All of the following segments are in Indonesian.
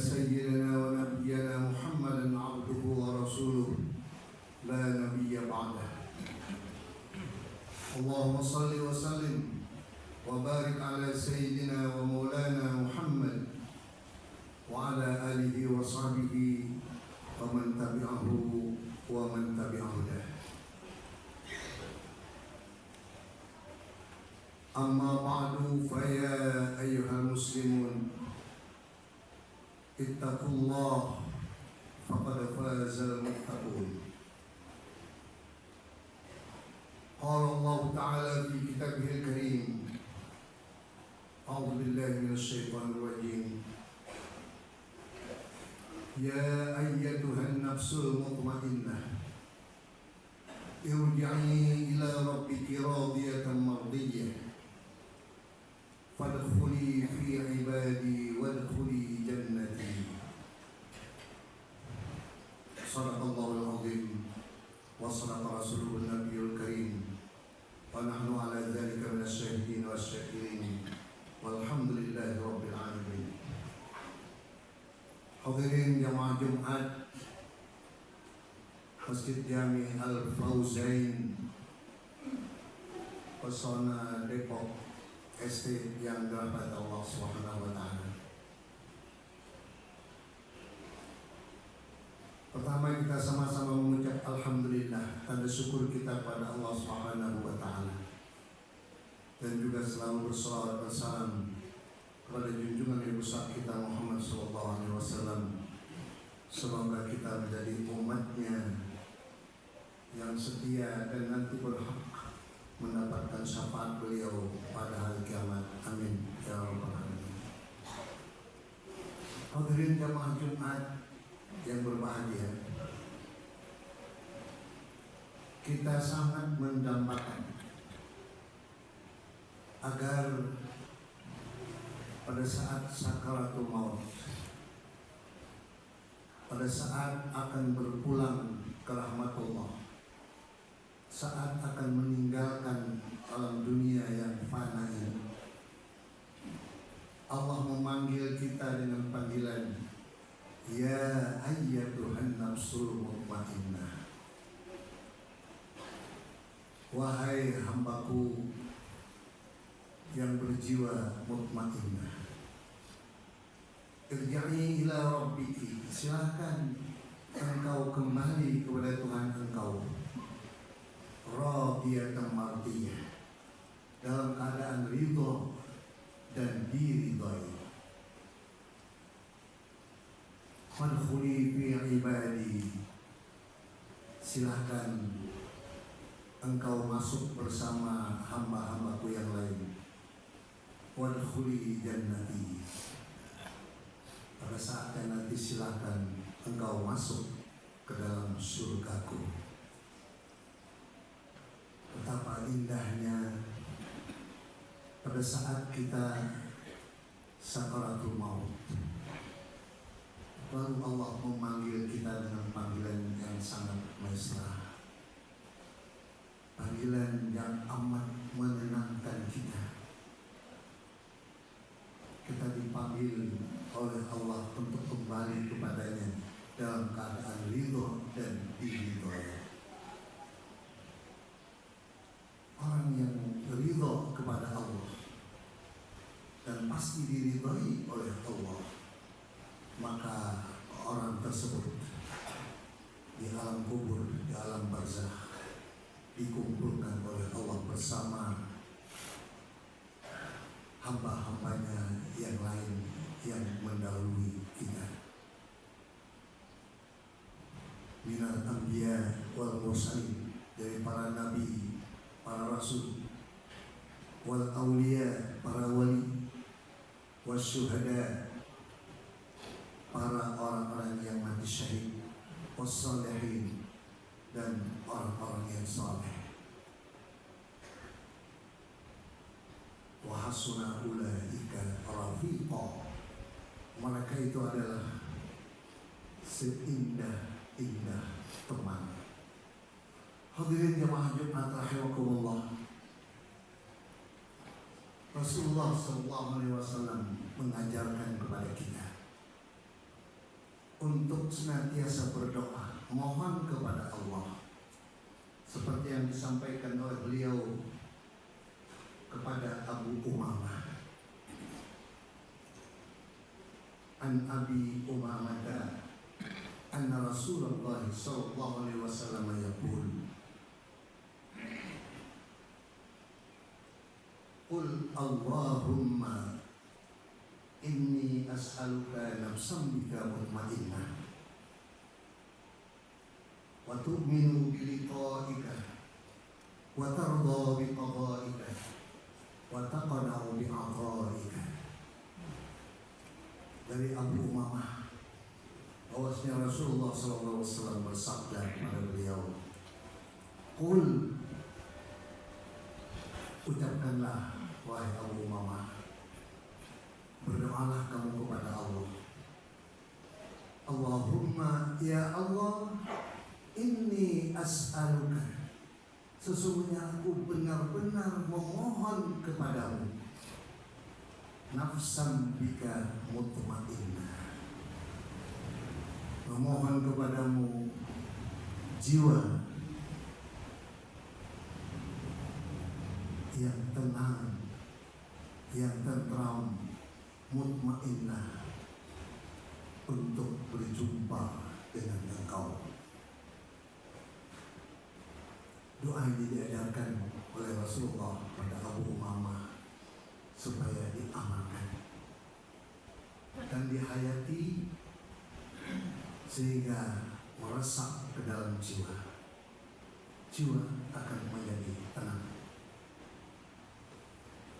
سيدنا ونبينا محمدا عبده ورسوله لا نبي بعده. اللهم صل وسلم وبارك على سيدنا ومولانا محمد وعلى آله وصحبه ومن تبعه ومن تبع هداه. أما بعد فيا أيها المسلمون اتقوا الله فقد فاز المتقون. قال الله تعالى في كتابه الكريم: أعوذ بالله من الشيطان الرجيم. يا أيتها النفس المطمئنة ارجعي إلى ربك راضية مرضية فادخلي في عبادي وادخلي جنتي. صدق الله العظيم وصدق رسوله النبي الكريم ونحن على ذلك من الشاهدين والشاكرين والحمد لله رب العالمين. Hadirin jamaah Jumat Masjid Jami Al-Fauzain Pesona Depok ST yang dirahmati Allah Subhanahu wa taala. Pertama kita sama-sama mengucap alhamdulillah, tanda syukur kita pada Allah Subhanahu wa taala. Dan juga selalu bersalawat wassalam kepada junjungan ibu besar kita Muhammad sallallahu alaihi wasallam. Semoga kita menjadi umatnya yang setia dan nanti berhak mendapatkan syafaat beliau pada hari kiamat. Amin ya rabbal alamin. Hadirin jamaah Jumat yang berbahagia, kita sangat mendambakan agar pada saat sakaratul maut, pada saat akan berpulang ke rahmatullah, saat akan meninggalkan alam dunia yang fana ini, Allah memanggil kita dengan panggilan Ya ayyatuhan nafsul mutmainnah. Wahai hambaku yang berjiwa mutmainnah, irja'i ila rabbiki, silakan engkau kembali kepada Tuhan engkau, radiyatan mardiyah, dalam keadaan ridho dan diridhoi. Fadkhuli fi ibadi, silakan engkau masuk bersama hamba-hambaku yang lain. Wadkhuli jannati, pada saatnya nanti silakan engkau masuk ke dalam surgaku. Betapa indahnya pada saat kita sakaratul maut, lalu Allah memanggil kita dengan panggilan yang sangat mesra, panggilan yang amat menenangkan kita. Kita dipanggil oleh Allah untuk kembali kepadanya dalam keadaan ridho dan diridhoi. Orang yang ridho kepada Allah dan pasti diridhoi oleh Allah, maka orang tersebut di alam kubur, di alam barzakh, dikumpulkan oleh Allah bersama hamba-hambanya yang lain yang mendahului kita. Minal anbiya wal mursalin, dari para nabi, para rasul, wal auliya, para wali, wasyuhada, para orang-orang yang mati syahid, wassalihin, dan orang-orang yang saleh. Wa hasuna ulaika rafiqa, mereka itu adalah seindah-indah teman. Hadirin jamaah Jumat rahimakumullah, Rasulullah SAW mengajarkan kepada kita untuk senantiasa berdoa, mohon kepada Allah, seperti yang disampaikan oleh beliau kepada Abu Umamah. An Abi Umamah anna Rasulullah sallallahu alaihi wasallam yaqul Qul Allahumma inni as'aluka nafsan bika mutmainnah wa tu'minu bi liqa'ika wa tarda bi qada'ika wa taqna'u bi 'ata'ika. Dari Abu Umamah, bahwasanya Rasulullah SAW bersabda kepada beliau, Qul, ucapkanlah wahai Abu Umamah, berdoalah kamu kepada Allah. Allahumma, ya Allah, inni as'aluka, sesungguhnya aku benar-benar memohon kepadamu, nafsan bika mutmainnah, memohon kepadamu jiwa yang tenang, yang tentram, mutmainnah, untuk berjumpa dengan Engkau. Doa ini diajarkan oleh Rasulullah pada Abu Umamah supaya diamalkan dan dihayati sehingga meresap ke dalam jiwa. Jiwa akan menjadi tenang.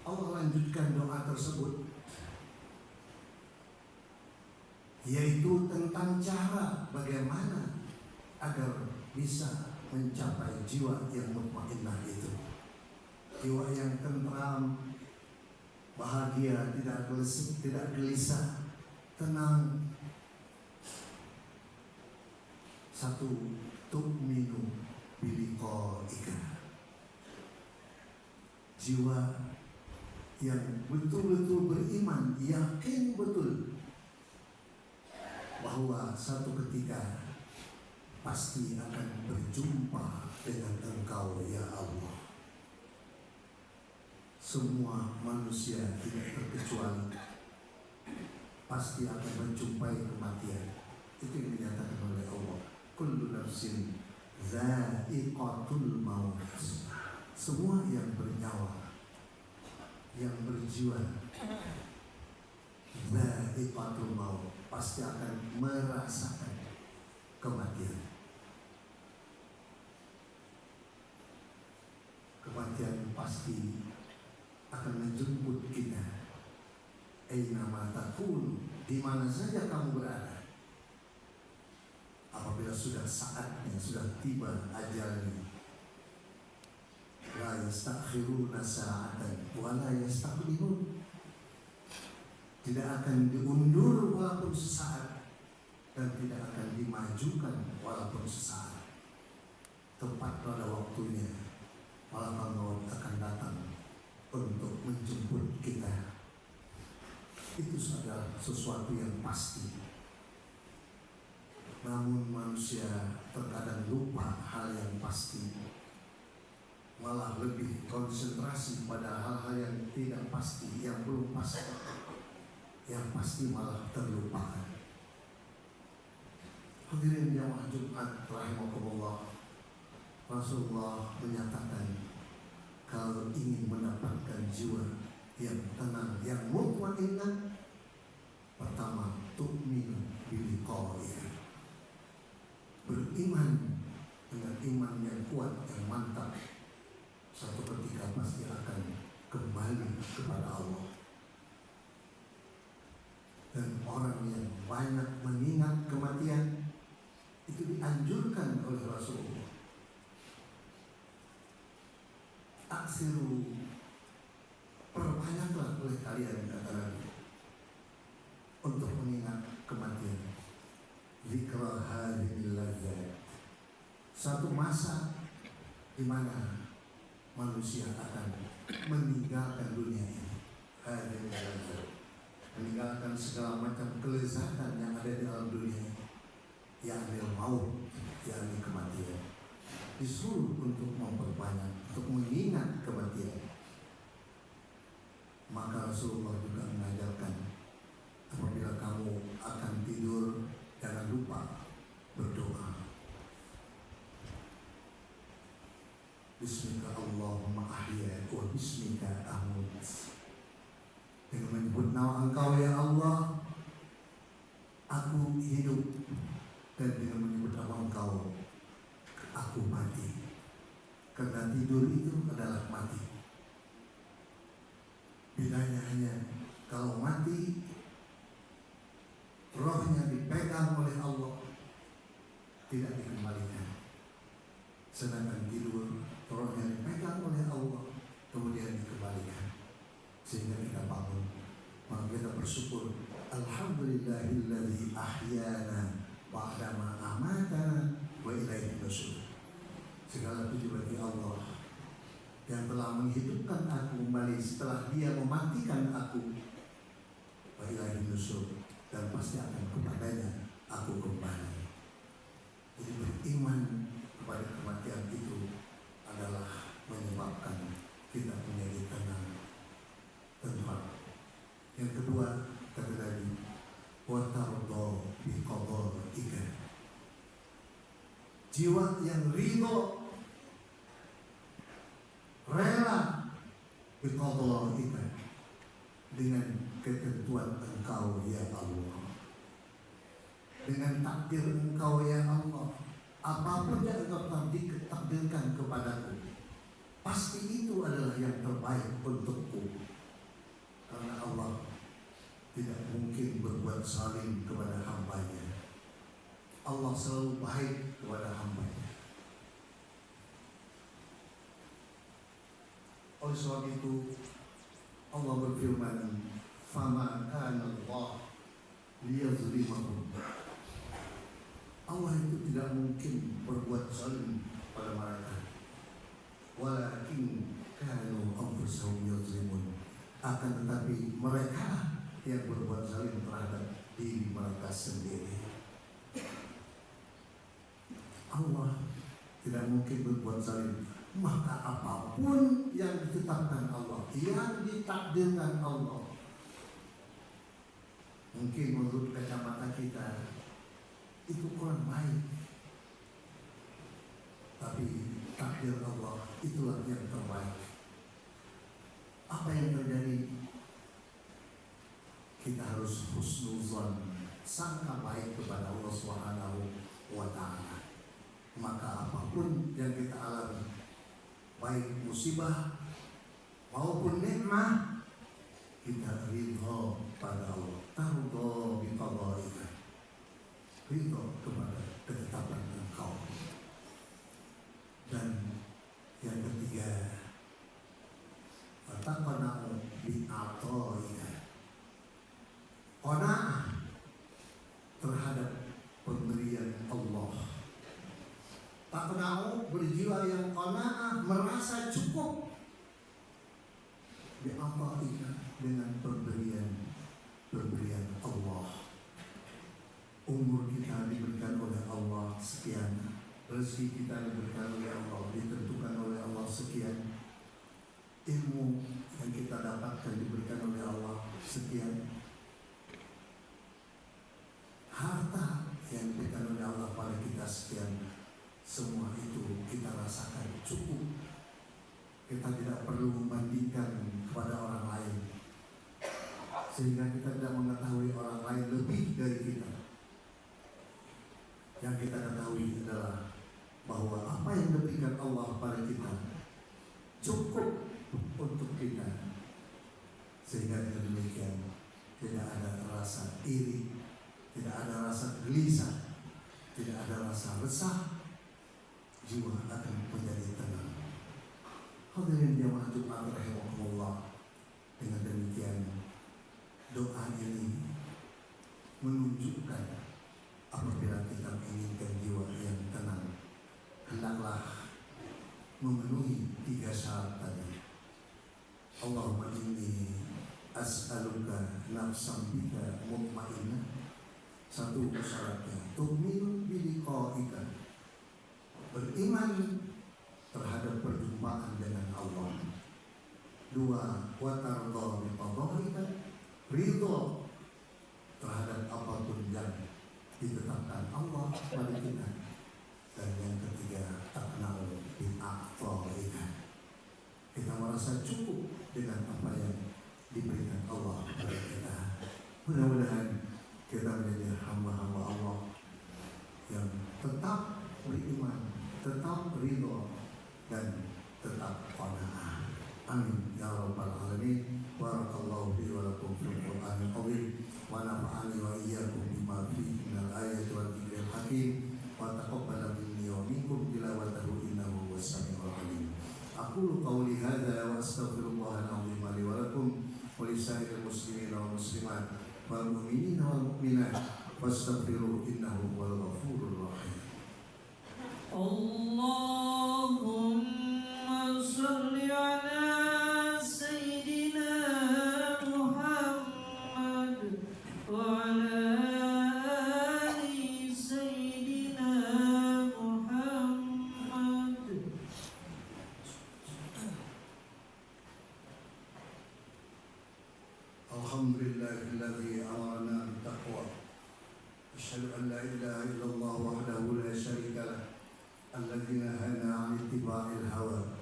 Allah lanjutkan doa tersebut, yaitu tentang cara bagaimana agar bisa mencapai jiwa yang mutmainnah itu. Jiwa yang tentram, bahagia, tidak gelisah, tenang. Satu, tu'minu biliqa'ika, jiwa yang betul-betul beriman, yakin betul bahwa satu ketika pasti akan berjumpa dengan Engkau ya Allah. Semua manusia tidak terkecuali pasti akan menjumpai kematian. Itu yang dinyatakan oleh Allah. Kullu nafsin dha'iqatul maut. Semua yang bernyawa, yang berjiwa, dha'iqatul maut, pasti akan merasakan kematian. Kematian pasti akan menjemput kita. Aina ma takun, di mana saja kamu berada. Apabila sudah saatnya, sudah tiba ajalnya, la yastakhiruna sa'atan wa la yastaqdimun, tidak akan diundur walaupun sesaat dan tidak akan dimajukan walaupun sesaat. Tepat pada waktunya malaikat maut akan datang untuk menjemput kita. Itu adalah sesuatu yang pasti. Namun manusia terkadang lupa hal yang pasti, malah lebih konsentrasi pada hal-hal yang tidak pasti, yang belum pasti. Yang pasti malah terlupakan. Hadirin jamaah Jumat rahimakumullah, Rasulullah menyatakan, kalau ingin mendapatkan jiwa yang tenang, yang mutmainnah, pertama, tu'minu biliqa'ika, beriman dengan iman yang kuat, yang mantap, satu ketika pasti akan kembali kepada Allah. Dan orang yang banyak mengingat kematian itu dianjurkan oleh Rasulullah. Aksiru, perbanyaklah oleh kalian kata Nabi untuk mengingat kematian. Zikra hadhil ladzat, satu masa di mana manusia akan meninggalkan dunia ini. Hadhil ladzat, meninggalkan segala macam kelezatan yang ada di dalam dunia ini. yakni maut, yakni kematian. Disuruh untuk memperbanyak, untuk mengingat kematian. Maka Rasulullah juga mengajarkan, apabila kamu akan tidur, jangan lupa berdoa. Bismika Allahumma ahya wa bismika amut. Dengan menyebut nama Engkau ya Allah, aku hidup, dan dengan menyebut nama Engkau, aku mati. Karena tidur itu adalah mati. Bedanya hanya kalau mati, rohnya dipegang oleh Allah, tidak dikembalikan. Sedangkan tidur, rohnya dipegang oleh Allah, kemudian dikembalikan, sehingga kita bangun. Maka kita bersyukur, alhamdulillahilladzi ahyana ba'dama amatana wa ilaihi nusyur. Segala puji bagi Allah yang telah menghidupkan aku kembali setelah Dia mematikan aku. Wa ilaihi nusyur, dan pasti akan kepadanya aku kembali. Jadi beriman kepada kematian itu adalah menyebabkan kita menjadi tenang. Yang kedua, kata tadi, wa tardo bi qadaika. Jiwa yang ridho, rela bi qadaika, dengan ketentuan Engkau ya Allah, dengan takdir Engkau ya Allah. Apapun yang Engkau takdirkan kepadaku, pasti itu adalah yang terbaik untukku. Karena Allah tidak mungkin berbuat zalim kepada hambanya. Allah selalu baik kepada hambanya. Oleh sebab itu Allah berfirman, "Fama kana Allah liyazlimahum." Allah itu tidak mungkin berbuat zalim pada mereka. Walakin kanu anfusahum yazlimun. Akan tetapi mereka yang berbuat zalim terhadap diri mereka sendiri. Allah tidak mungkin berbuat zalim. Maka apapun yang ditetapkan Allah, yang ditakdirkan Allah, mungkin menurut kacamata kita itu kurang baik, tapi takdir Allah itulah yang terbaik. Apa yang terjadi? Kita harus husnuzon, sangka baik kepada Allah Subhanahu wa Ta'ala. Maka apapun yang kita alami, baik musibah maupun nikmat, kita ridho pada Allah. Tardo bi qadaika, ridho kepada ketetapan Engkau. Dan yang ketiga, taqna'u bi ataika, qanaah terhadap pemberian Allah. Taqna'u, berjiwa yang qanaah, merasa cukup bi ataika, dengan pemberian Allah. Umur kita diberikan oleh Allah sekian, rezeki kita diberikan oleh Allah, ditentukan oleh Allah sekian, ilmu yang kita dapatkan diberikan oleh Allah sekian, harta yang diberikan oleh Allah pada kita sekian. Semua itu kita rasakan cukup. Kita tidak perlu membandingkan kepada orang lain, sehingga kita tidak mengetahui orang lain lebih dari kita. Yang kita ketahui adalah bahwa apa yang diberikan Allah pada kita cukup untuk kita, sehingga dengan demikian tidak ada rasa iri, tidak ada rasa gelisah, tidak ada rasa resah. Jiwa akan menjadi tenang. Hadirin jamaah Jumat rahimakumullah, dengan demikian doa ini menunjukkan apabila kita menginginkan jiwa yang tenang, hendaklah memenuhi 3 syarat tadi. Allahumma inni as'aluka nafsan bika mutmainnah, Satu syaratnya, tu'minu biliqa'ika, beriman terhadap perjumpaan dengan Allah. Dua, wa tardha bi qada'ika, ridho terhadap apapun yang ditetapkan Allah pada kita. Dan yang ketiga, taqna'u bi a'ta'ika, kita merasa cukup dengan apa yang diberikan Allah kepada kita. Mudah-mudahan kita menjadi hamba-hamba Allah yang tetap beriman, tetap ridho, dan tetap qanaah. Amin ya rabbal alamin. Barakallahu fi wa lakum fil Qur'anil azim wa nafa'ani wa iyyakum bima fihi minal ayati wal dzikril hakim wa taqabbala minni wa minkum tilawatahu innahu huwas samiul alim. Aqulu qawli hadza wa astaghfirullahal azim li wa lakum wa lisairil muslimin wal muslimat wal mu'minin wal mu'minat wastaghfiruhu innahu huwal ghafurur rahim. Allahumma shalli ala sayyidina Muhammad wa ala ali sayyidina Muhammad. Alhamdulillahilladzi amarna bittaqwa. Asyhadu an la ilaha illallah wahdahu la syarika lah, alladzi nahana 'an ittiba'il hawa.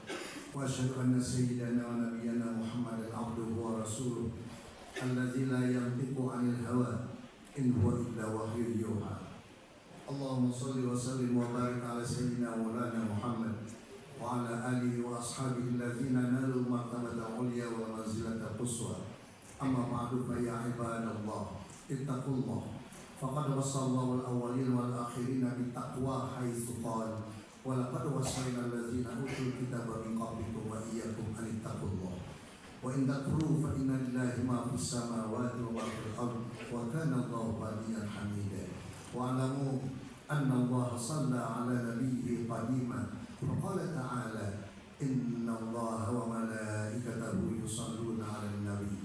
Wa asyhadu anna sayyidana wa nabiyyana Muhammadan 'abduhu wa rasuluh, alladzi la yantiqu 'anil hawa in huwa illa wahyun yuha. Allahumma shalli wa sallim wa barik ala sayyidina Maulana Muhammad wa ala alihi wa ashabihi alladzina nalu martabata 'ulya wal manzilata quswa. Amma ba'du fa ya ibadallah ittaqullah faqad wasallallahu al-awwalin wal akhirin bittaqwa haitsu qala wa laqad wasaina allazina utul kitaba min qablikum wa iyyakum an ittaqullah wa in takfuru fa inna lillahi ma fis samawati wa ma fil ardh wa kana Allahu ghaniyan hamida. Wa alamu anna Allah shalla ala nabiyhi qadiman wa qala ta'ala inna Allaha wa malaikatahu yusalluna 'alan nabiy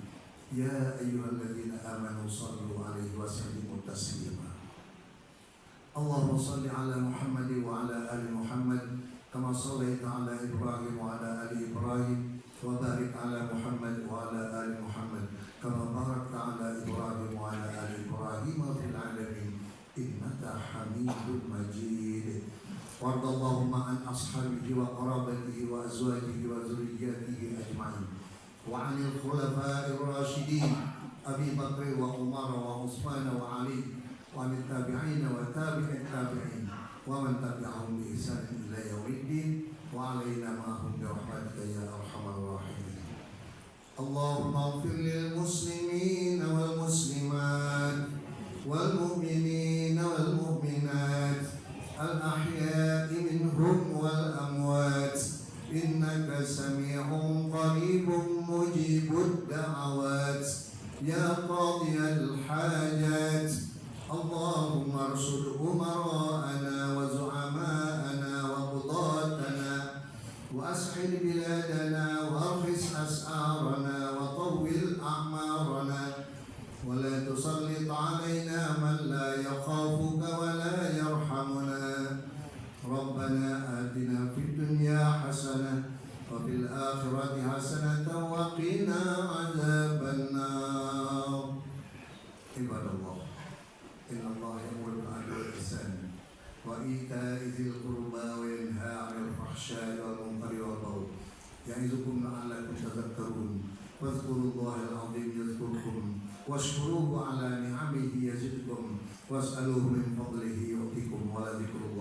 ya ayyuhalladzina amanu sallu 'alaihi wa sallimu taslima. Allahumma shalli 'ala Muhammad wa 'ala ali Muhammad kama shallaita 'ala Ibrahim wa 'ala ali Ibrahim wa barik 'ala Muhammad wa 'ala ali Muhammad kama barakta 'ala Ibrahim wa 'ala ali Ibrahim fil 'alamin innaka Hamidum Majid. Warda Allahumma an ashabihi wa qarabatihi wa azwajihi wa dzurriyyatihi ajma'in wa 'anil khulafa'ir rasyidin Abi Bakr wa Umar wa Utsman wa Ali wa 'anil tabi'in wa tabi'it tabi'in wa man tabi'ahum bi ihsan ila yaumiddin wa 'alaina ma'hum bi rahmatika ya arhamar rahimin. Allahumma ighfir lil muslimin wal muslimat wal mu'minin wal mu'minat al ahya'i minhum wal amwat innaka sami'un qaribun mujibud da'awat ya qadiyal hajat. Allahumma arshud umara'ana wa zu'ama'ana wa qudatana wa ashil biladana wa akhis as'arana wa tawwil a'marana wa la tusallit 'alaina man la yakhafuka wa la yarhamuna. Rabbana atina fid dunya hasanah wa fil akhirati hasanatan wa qina adzaban nar. Ibadallah, inna Allaha ya'muru bil 'adli wal ihsan wa ita'i dzil qurba wa yanha 'anil fahsya'i wal munkari wal baghi ya'izukum la'allakum tadhakkarun. Fadhkurullahal 'azim yadhkurkum washkuruhu 'ala ni'amihi yazidkum was'aluhu min fadlihi yu'tikum wa la dzikrullahi